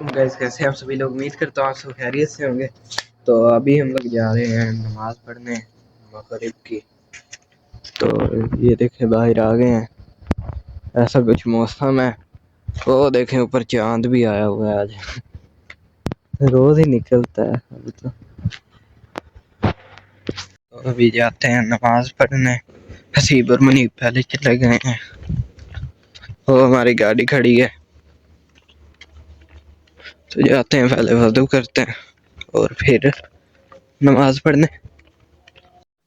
Guys, कैसे हैं आप सभी लोग। उम्मीद करता हूँ आप सब खैरियत से होंगे। तो अभी हम लोग जा रहे हैं नमाज पढ़ने मगरिब की। तो ये देखें बाहर आ गए हैं, ऐसा कुछ मौसम है। वो देखें ऊपर चांद भी आया हुआ है आज। रोज ही निकलता है अभी तो अभी जाते हैं नमाज पढ़ने। हसीब और मुनीब पहले चले गए हैं, वो हमारी गाड़ी खड़ी है। तो जाते हैं, पहले वज़ू करते हैं और फिर नमाज पढ़ने।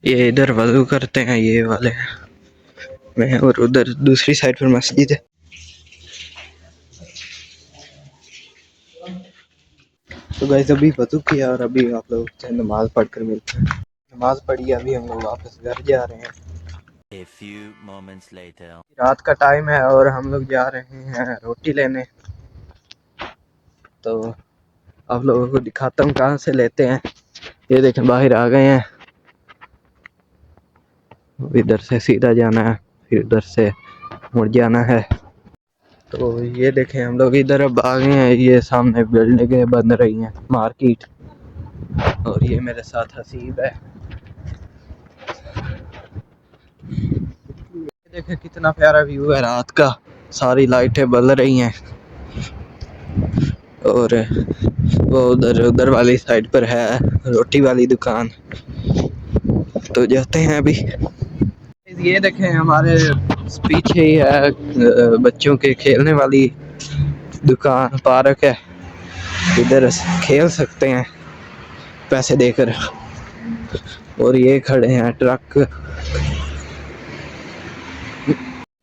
ये इधर वज़ू करते हैं ये वाले में, और उधर दूसरी साइड पर मस्जिद है। तो गाइस अभी वज़ू किया और अभी आप लोग से नमाज पढ़कर मिलते हैं। नमाज पढ़ी, अभी हम लोग वापस घर जा रहे हैं। A few moments later. रात का टाइम है और हम लोग जा रहे हैं रोटी लेने। तो आप लोगों को दिखाता हूँ कहाँ से लेते हैं। ये देखें बाहर आ गए हैं, इधर से सीधा जाना है, फिर उधर से मुड़ जाना है। तो ये देखें हम लोग इधर अब आ गए हैं। ये सामने बिल्डिंगें बन रही हैं, मार्केट। और ये मेरे साथ हसीब है। ये देखें कितना प्यारा व्यू है रात का, सारी लाइटें बल रही हैं। और वो उधर उधर वाली साइड पर है रोटी वाली दुकान। तो जाते हैं अभी। ये देखें हमारे पीछे ही है बच्चों के खेलने वाली दुकान, पार्क है। इधर खेल सकते हैं पैसे देकर। और ये खड़े हैं ट्रक।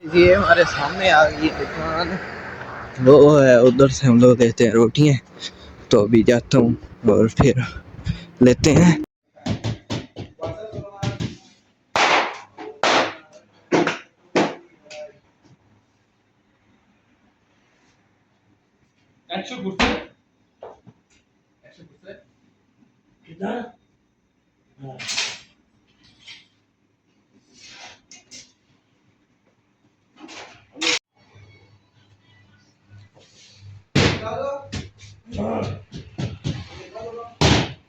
ये हमारे सामने आ गई दुकान, वो है उधर से हम लोग लेते हैं रोटियां। तो अभी जाता हूँ और फिर लेते हैं।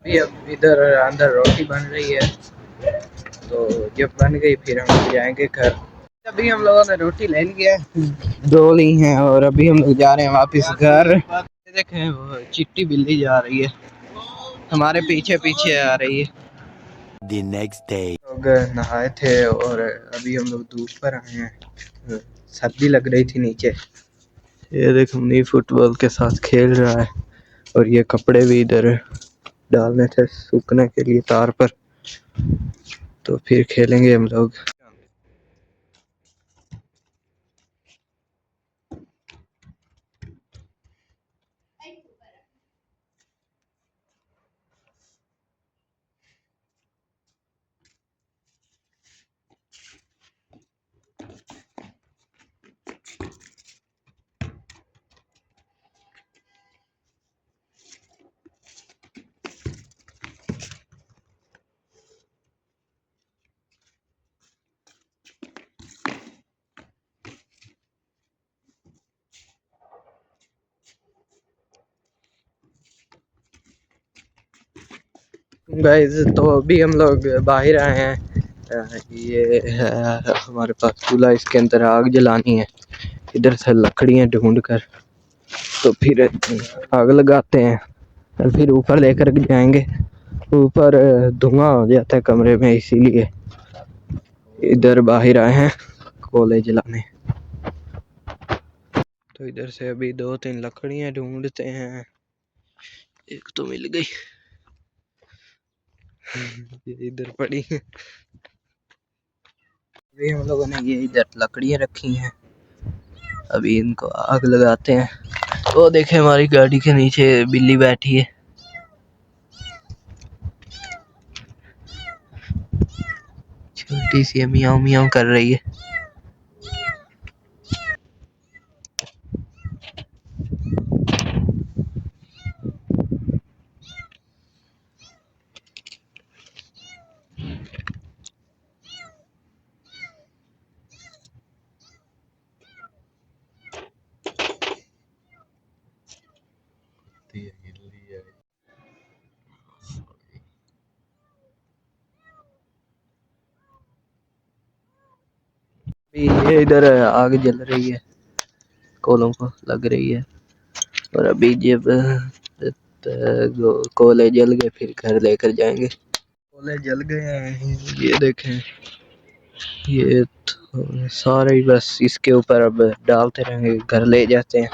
अब इधर अंदर रोटी बन रही है, तो जब बन गई फिर हम जाएंगे घर। अभी हम लोगों ने रोटी ले ली है, दो ली हैं, और अभी हम लोग जा रहे हैं वापस घर। देखें वो चिट्टी बिल्ली जा रही है, हमारे पीछे पीछे आ रही है। The next day. लोग नहाए थे और अभी हम लोग धूप पर आए हैं, सर्दी लग रही थी नीचे। ये देख मुनीब फुटबॉल के साथ खेल रहा है, और ये कपड़े भी इधर डालने थे सूखने के लिए तार पर। तो फिर खेलेंगे हम लोग। गाइस तो अभी हम लोग बाहर आए हैं। ये है हमारे पास चूल्हा, इसके अंदर आग जलानी है। इधर से लकड़ियाँ ढूंढ कर तो फिर आग लगाते हैं, और फिर ऊपर लेकर जाएंगे। ऊपर धुआं हो जाता है कमरे में, इसीलिए इधर बाहर आए हैं कोले जलाने। तो इधर से अभी दो तीन लकड़ियाँ ढूंढते हैं, एक तो मिल गई। ये इधर पड़ी है। अभी हम लोगों ने ये इधर लकड़ियाँ रखी हैं, अभी इनको आग लगाते हैं। वो देखे हमारी गाड़ी के नीचे बिल्ली बैठी है, छोटी सी मियाऊ मियाऊ कर रही है। ये इधर आग जल रही है, कोलों को लग रही है। और अभी जब कोले जल गए फिर घर लेकर जाएंगे। कोले जल गए हैं, ये देखें। ये तो सारे ही बस इसके ऊपर अब डालते रहेंगे, घर ले जाते हैं।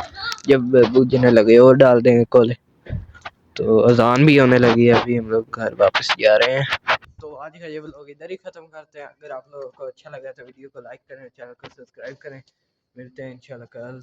जब बुझने लगे और डाल देंगे कोले। तो अजान भी होने लगी है, अभी हम लोग घर वापस जा रहे हैं। तो आज का ये व्लॉग इधर ही खत्म करते हैं। अगर आप लोगों को अच्छा लगा तो वीडियो को लाइक करें, चैनल को सब्सक्राइब करें। मिलते हैं इंशाल्लाह कल।